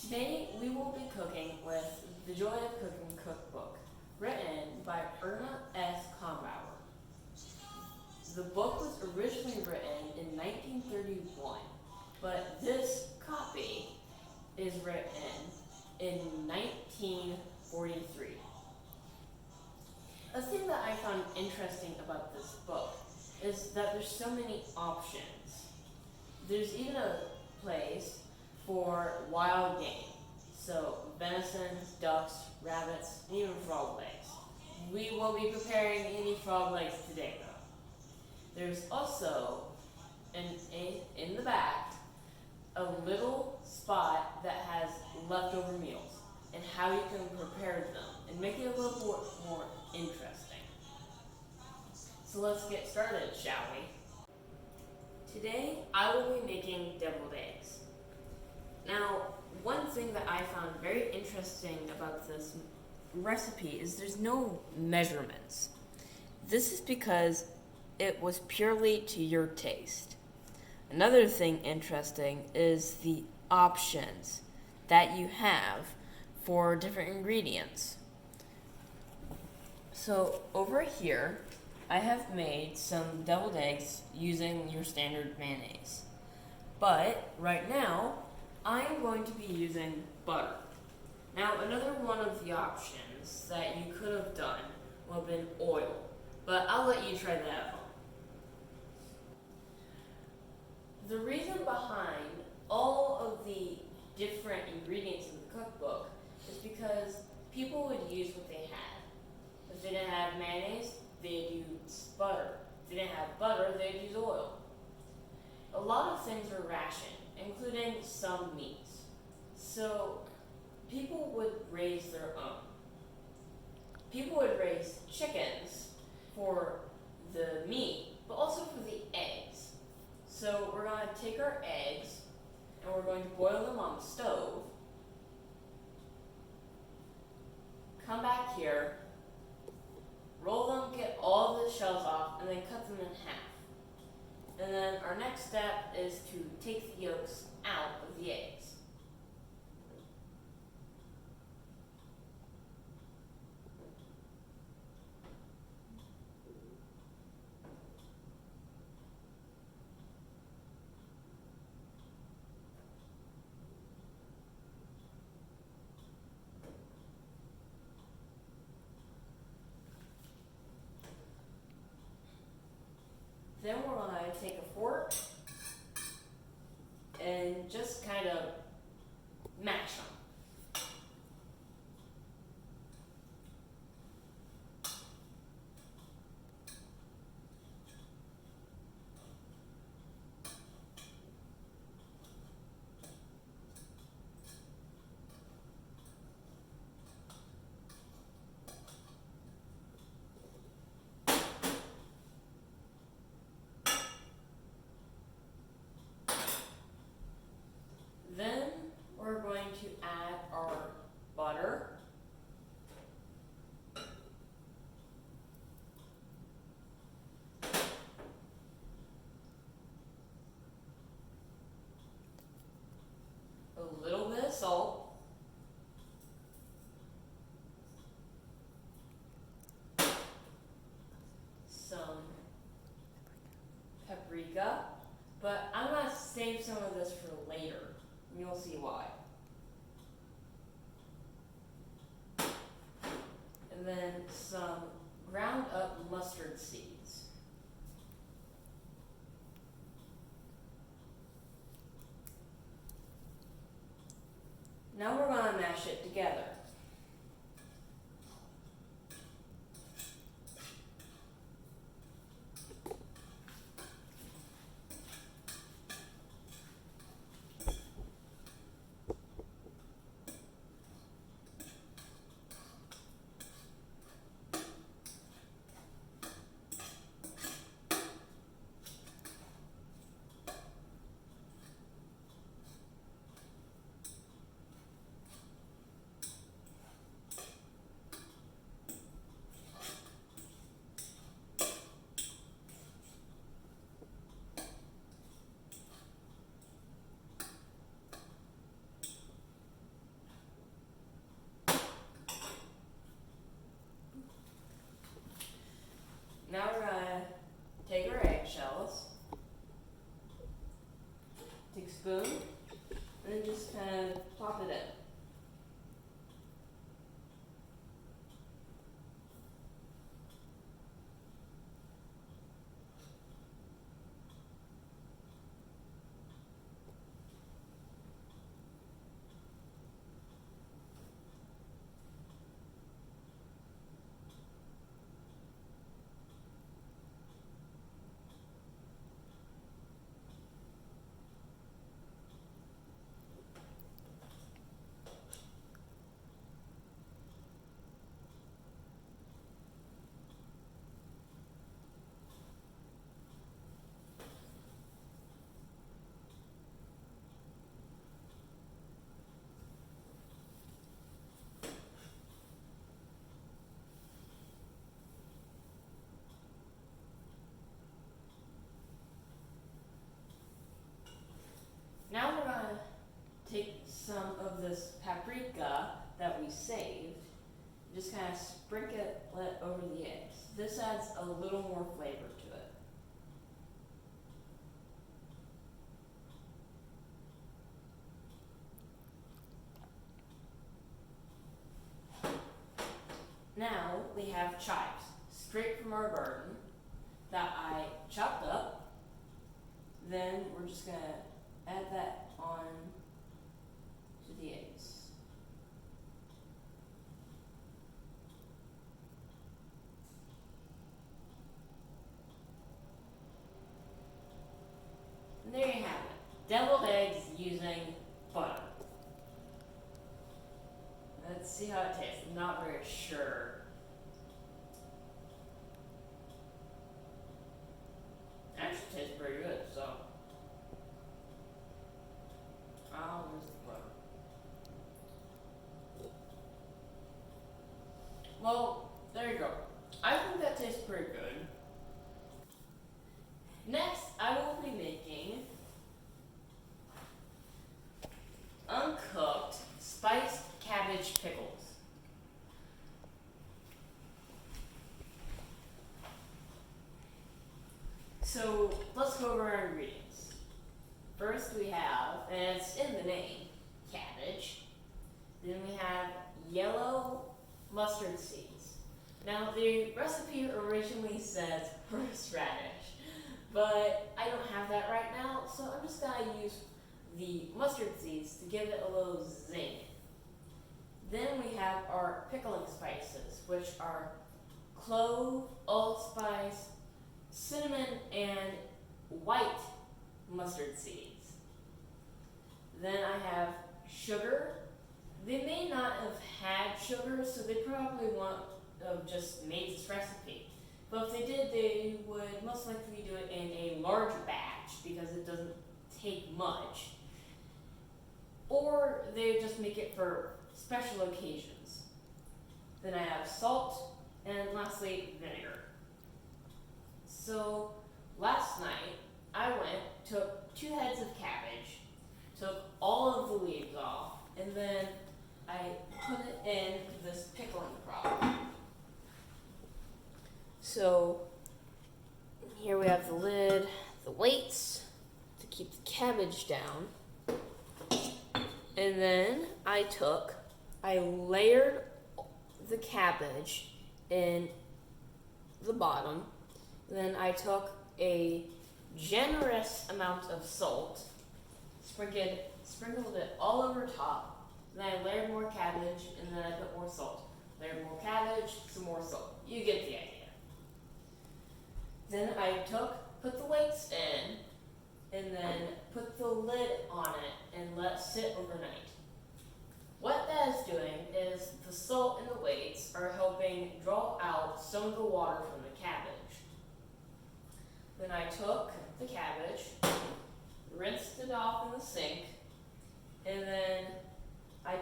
Today we will be cooking with The Joy of Cooking Cookbook, written by Erna S. Kahnbauer. The book was originally written in 1931, but this copy is written in 1943. A thing that I found interesting about this book is that there's so many options. There's even a place for wild game, so venison, ducks, rabbits, and even frog legs. We won't be preparing any frog legs today though. There's also, in the back, a little spot that has leftover meals and how you can prepare them and make it a little more interesting. So let's get started, shall we? Today I will be making deviled eggs. Now, one thing that I found very interesting about this recipe is there's no measurements. This is because it was purely to your taste. Another thing interesting is the options that you have for different ingredients. So over here, I have made some deviled eggs using your standard mayonnaise. But right now, I am going to be using butter. Now, another one of the options that you could have done would have been oil, but I'll let you try that at home. The reason behind all of the different ingredients in the cookbook is because people would use what they had. If they didn't have mayonnaise, they'd use butter. If they didn't have butter, they'd use oil. A lot of things were rationed, including some meats. So people would raise their own. People would raise chickens for the meat, but also for the eggs. So we're going to take our eggs and we're going to boil them on the stove. Come back here, roll them, get all the shells off, and then cut them in half. And then our next step is to take the yolks out of the eggs. Then we're going to take a fork and just kind of mash them. Then we're going to add our butter. A little bit of salt. Some paprika. But I'm going to save some of this for later. You'll see why. And then some ground up mustard seeds. Now we're going to mash it together. spoon, and then just kind of plop it in. Now we're gonna take some of this paprika that we saved, just kind of sprinkle it over the eggs. This adds a little more flavor to it. Now we have chives, straight from our garden, that I chopped up. Then we're just gonna add that on to the eggs. And there you have it, deviled eggs using butter. Let's see how it tastes. I'm not very sure. Actually tastes pretty good, so I'll use the butter. Well, there you go. I think that tastes pretty good. Next, I will be making uncooked spiced cabbage pickles. So let's go over our ingredients. First we have, and it's in the name, cabbage. Then we have yellow mustard seeds. Now the recipe originally says horseradish, but I don't have that right now, so I'm just gonna use the mustard seeds to give it a little zing. Then we have our pickling spices, which are clove, allspice, cinnamon, and white mustard seeds. Then I have sugar. They may not have had sugar, so they probably won't have just made this recipe. But if they did, they would most likely do it in a large batch because it doesn't take much. Or they would just make it for special occasions. Then I have salt, and lastly, vinegar. So last night, I took 2 heads of cabbage, took all of the leaves off, and then I put it in this pickling prop. So here we have the lid, the weights to keep the cabbage down. And then I layered the cabbage in the bottom. Then I took a generous amount of salt, sprinkled it all over top. Then I layered more cabbage, and then I put more salt. Layered more cabbage, some more salt. You get the idea. Then I put the weights in, and then put the lid on it and let it sit overnight. What that is doing is the salt and the weights are helping draw out some of the water from the cabbage. Then I took the cabbage, rinsed it off in the sink, and then I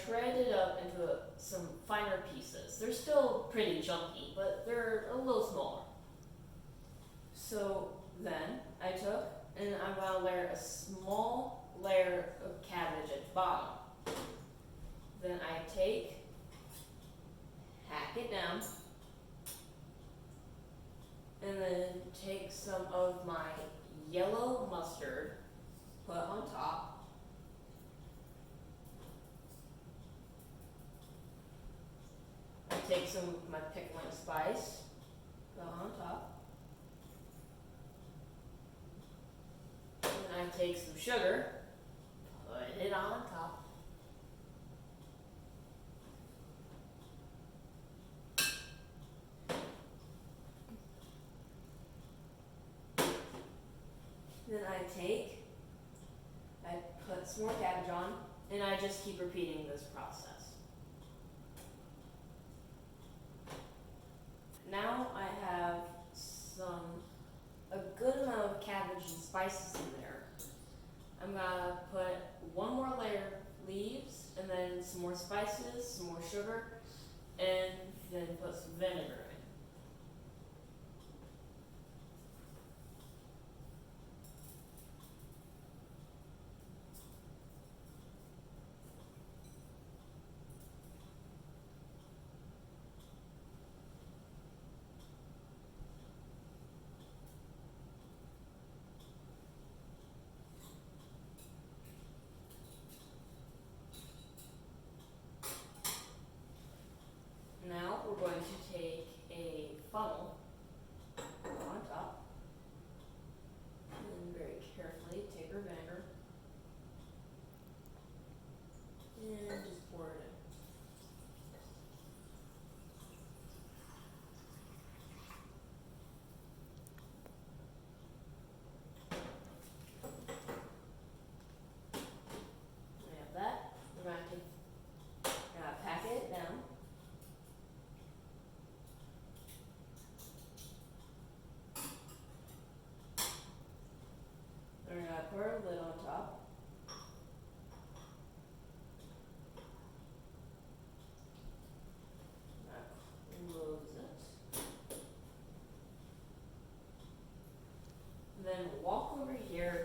shredded it up into some finer pieces. They're still pretty chunky, but they're a little smaller. So then I took, and I'm going to layer a small layer of cabbage at the bottom. Then I hack it down, and then take some of my yellow mustard put on top. I take some of my pickling spice, put on top. And I take some sugar, put it on top. Then I put some more cabbage on, and I just keep repeating this process. Now I have a good amount of cabbage and spices in there. I'm gonna put one more layer of leaves, and then some more spices, some more sugar, and then put some vinegar in. Now we're going to take a funnel on top, and very carefully take our vinegar and just pour it in. We have that. We're gonna pack it down. We're gonna put our lid on top. Now close it. Then walk over here